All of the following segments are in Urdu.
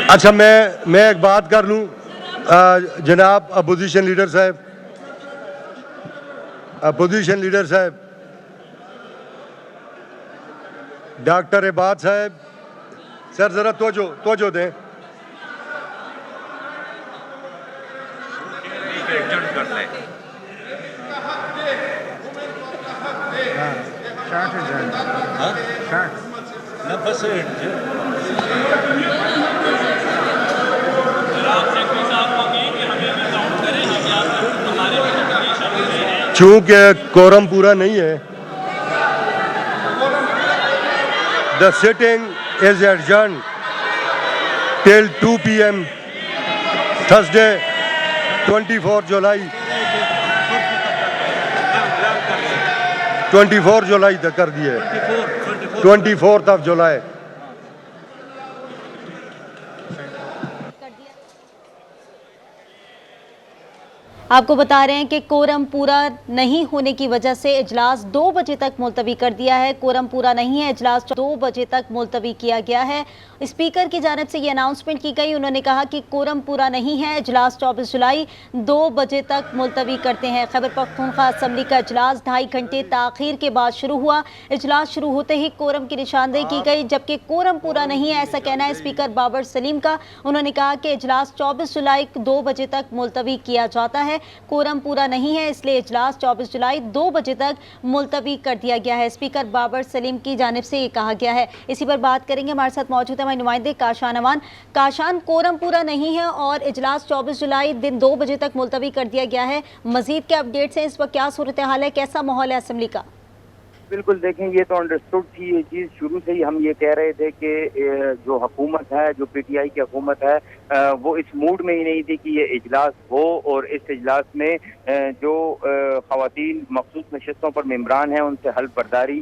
اچھا میں ایک بات کر لوں جناب اپوزیشن لیڈر صاحب ڈاکٹر عباد صاحب سر ذرا توجہ دیں. چونکہ کورم پورا نہیں ہے the sitting is adjourned till 2 p.m. Thursday 24 جولائی تک کر دیے 24th of July. آپ کو بتا رہے ہیں کہ کورم پورا نہیں ہونے کی وجہ سے اجلاس 2 بجے تک ملتوی کر دیا ہے. کورم پورا نہیں ہے, اجلاس 2 بجے تک ملتوی کیا گیا ہے. اسپیکر کی جانب سے یہ اناؤنسمنٹ کی گئی, انہوں نے کہا کہ کورم پورا نہیں ہے, اجلاس 24 جولائی 2 بجے تک ملتوی کرتے ہیں. خیبر پختونخوا اسمبلی کا اجلاس 2.5 گھنٹے تاخیر کے بعد شروع ہوا. اجلاس شروع ہوتے ہی کورم کی نشاندہی کی گئی, جبکہ کورم پورا نہیں ہے ایسا کہنا ہے اسپیکر بابر سلیم کا. انہوں نے کہا کہ اجلاس 24 جولائی 2 بجے تک ملتوی کیا جاتا ہے, کورم پورا نہیں ہے اس لیے اجلاس 24 جولائی 2 بجے تک ملتوی کر دیا گیا ہے. اسپیکر بابر سلیم کی جانب سے یہ کہا گیا ہے. اسی پر بات کریں گے, ہمارے ساتھ موجود ہے ہمارے نمائندے کاشان امان. کاشان, کورم پورا نہیں ہے اور اجلاس 24 جولائی دن 2 بجے تک ملتوی کر دیا گیا ہے, مزید کیا اپڈیٹس ہیں, اس وقت کیا صورتحال ہے, کیسا ماحول ہے اسمبلی کا؟ بالکل دیکھیں, یہ تو انڈرسٹوڈ تھی یہ چیز, شروع سے ہی ہم یہ کہہ رہے تھے کہ جو حکومت ہے, جو پی ٹی آئی کی حکومت ہے, وہ اس موڈ میں ہی نہیں تھی کہ یہ اجلاس ہو اور اس اجلاس میں جو خواتین مخصوص نشستوں پر ممبران ہیں ان سے حلف برداری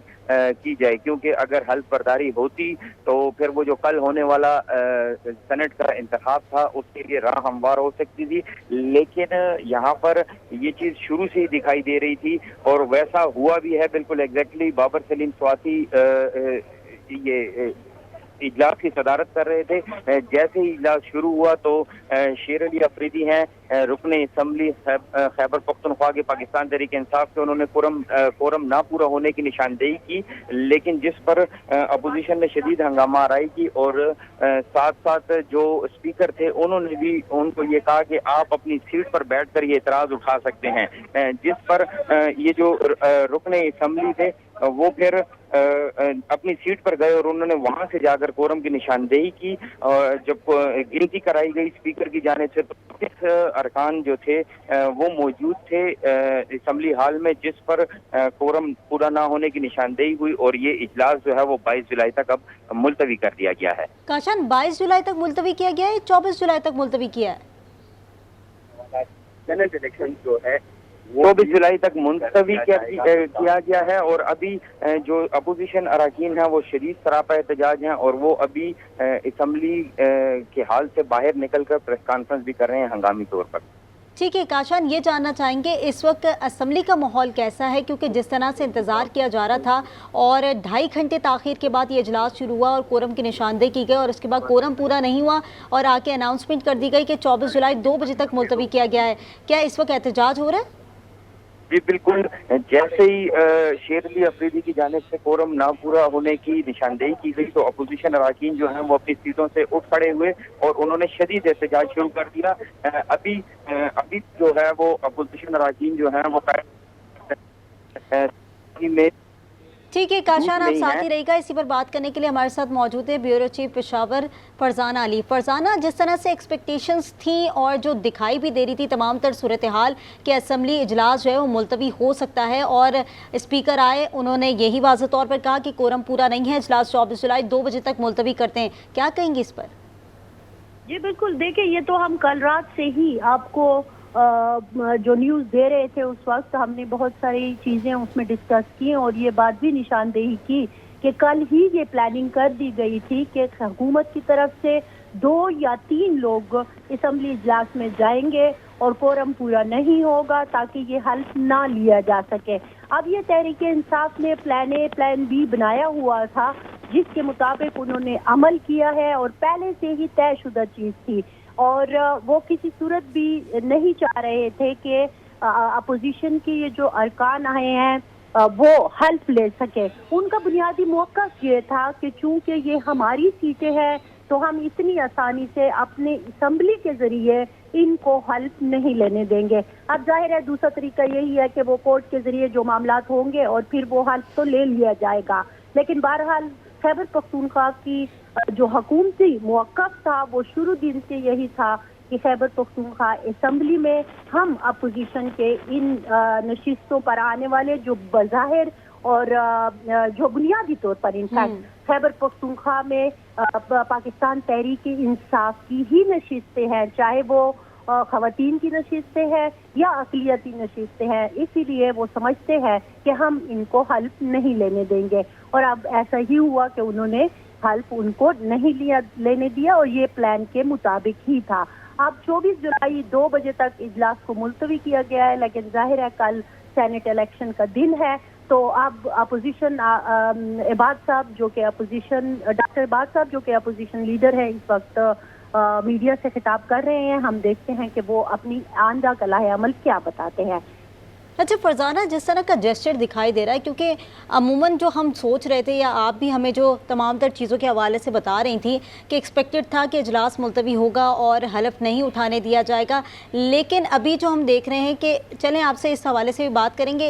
کی جائے, کیونکہ اگر حلف برداری ہوتی تو پھر وہ جو کل ہونے والا سینٹ کا انتخاب تھا اس کے لیے راہ ہموار ہو سکتی تھی. لیکن یہاں پر یہ چیز شروع سے ہی دکھائی دے رہی تھی اور ویسا ہوا بھی ہے. بالکل ایگزیکٹلی بابر سلیم سواتی یہ اجلاس کی صدارت کر رہے تھے. جیسے ہی اجلاس شروع ہوا تو شیر علی افریدی ہیں رکن اسمبلی خیبر پختونخوا کے پاکستان تحریک انصاف سے, انہوں نے کورم نہ پورا ہونے کی نشاندہی کی, لیکن جس پر اپوزیشن نے شدید ہنگامہ آرائی کی اور ساتھ ساتھ جو اسپیکر تھے انہوں نے بھی ان کو یہ کہا کہ آپ اپنی سیٹ پر بیٹھ کر یہ اعتراض اٹھا سکتے ہیں, جس پر یہ جو رکن اسمبلی تھے وہ پھر اپنی سیٹ پر گئے اور انہوں نے وہاں سے جا کر کورم کی نشاندہی کی. جب گنتی کرائی گئی اسپیکر کی جانب سے تو 30 ارکان جو تھے وہ موجود تھے اسمبلی ہال میں, جس پر کورم پورا نہ ہونے کی نشاندہی ہوئی اور یہ اجلاس جو ہے وہ 22 جولائی تک اب ملتوی کر دیا گیا ہے. کاشان, 22 جولائی تک ملتوی کیا گیا ہے, 24 جولائی تک ملتوی کیا ہے؟ سینٹ الیکشن جو ہے 24 جولائی تک منتوی کیا گیا ہے اور ابھی جو اپوزیشن اراکین ہیں وہ شدید سراپا احتجاج ہیں اور وہ ابھی اسمبلی کے حال سے باہر نکل کر پریس کانفرنس بھی کر رہے ہیں ہنگامی طور پر. ٹھیک ہے کاشان, یہ جاننا چاہیں گے اس وقت اسمبلی کا ماحول کیسا ہے, کیونکہ جس طرح سے انتظار کیا جا رہا تھا اور 2.5 گھنٹے تاخیر کے بعد یہ اجلاس شروع ہوا اور کورم کی نشاندہی کی گئی اور اس کے بعد کورم پورا نہیں ہوا اور آ کے اناؤنسمنٹ کر دی گئی کہ 24 جولائی 2 بجے تک ملتوی کیا گیا ہے, کیا اس وقت احتجاج ہو رہا ہے؟ جی بالکل, جیسے ہی شیر علی افریدی کی جانب سے کورم نہ پورا ہونے کی نشاندہی کی گئی تو اپوزیشن اراکین جو ہیں وہ اپنی سیٹوں سے اٹھ کھڑے ہوئے اور انہوں نے شدید احتجاج شروع کر دیا. ابھی جو ہے وہ اپوزیشن اراکین جو ہیں وہ میں. ٹھیک ہے کاشان, آپ ساتھ ہی رہے گا. اسی پر بات کرنے کے لیے ہمارے ساتھ موجود ہے بیورو چیف پشاور فرزانہ علی. فرزانہ, جس طرح سے ایکسپیکٹیشنز تھیں اور جو دکھائی بھی دے رہی تھی تمام تر صورتحال کہ اسمبلی اجلاس جو ہے وہ ملتوی ہو سکتا ہے اور اسپیکر آئے, انہوں نے یہی واضح طور پر کہا کہ کورم پورا نہیں ہے, اجلاس 24 جولائی 2 بجے تک ملتوی کرتے ہیں, کیا کہیں گے اس پر؟ یہ بالکل دیکھیں, یہ تو ہم کل رات سے ہی آپ کو جو نیوز دے رہے تھے اس وقت ہم نے بہت ساری چیزیں اس میں ڈسکس کی اور یہ بات بھی نشاندہی کی کہ کل ہی یہ پلاننگ کر دی گئی تھی کہ حکومت کی طرف سے 2 یا 3 لوگ اسمبلی اجلاس میں جائیں گے اور کورم پورا نہیں ہوگا تاکہ یہ حلف نہ لیا جا سکے. اب یہ تحریک انصاف نے پلان اے پلان بی بنایا ہوا تھا جس کے مطابق انہوں نے عمل کیا ہے اور پہلے سے ہی طے شدہ چیز تھی، اور وہ کسی صورت بھی نہیں چاہ رہے تھے کہ اپوزیشن کے یہ جو ارکان آئے ہیں وہ حلف لے سکے۔ ان کا بنیادی موقف یہ تھا کہ چونکہ یہ ہماری سیٹیں ہیں تو ہم اتنی آسانی سے اپنے اسمبلی کے ذریعے ان کو حلف نہیں لینے دیں گے۔ اب ظاہر ہے دوسرا طریقہ یہی ہے کہ وہ کورٹ کے ذریعے جو معاملات ہوں گے اور پھر وہ حلف تو لے لیا جائے گا، لیکن بہرحال خیبر پختونخوا کی جو حکومتی موقف تھا وہ شروع دن سے یہی تھا کہ خیبر پختونخوا اسمبلی میں ہم اپوزیشن کے ان نشستوں پر آنے والے جو بظاہر اور جو بنیادی طور پر انفیکٹ خیبر پختونخوا میں پاکستان تحریک انصاف کی ہی نشستیں ہیں، چاہے وہ خواتین کی نشستیں ہیں یا اقلیتی نشستیں ہیں، اسی لیے وہ سمجھتے ہیں کہ ہم ان کو حلف نہیں لینے دیں گے، اور اب ایسا ہی ہوا کہ انہوں نے حلف ان کو نہیں لینے دیا، اور یہ پلان کے مطابق ہی تھا۔ اب 24 جولائی 2 بجے تک اجلاس کو ملتوی کیا گیا ہے، لیکن ظاہر ہے کل سینٹ الیکشن کا دن ہے، تو اب اپوزیشن عباد صاحب جو کہ اپوزیشن ڈاکٹر عباد صاحب جو کہ اپوزیشن لیڈر ہیں اس وقت میڈیا سے خطاب کر رہے ہیں، ہم دیکھتے ہیں کہ وہ اپنی آئندہ کا لائحہ عمل کیا بتاتے ہیں۔ اچھا فرزانہ، جس طرح کا جیسچر دکھائی دے رہا ہے، کیونکہ عموماً جو ہم سوچ رہے تھے یا آپ بھی ہمیں جو تمام تر چیزوں کے حوالے سے بتا رہی تھیں کہ ایکسپیکٹڈ تھا کہ اجلاس ملتوی ہوگا اور حلف نہیں اٹھانے دیا جائے گا، لیکن ابھی جو ہم دیکھ رہے ہیں کہ چلیں آپ سے اس حوالے سے بھی بات کریں گے،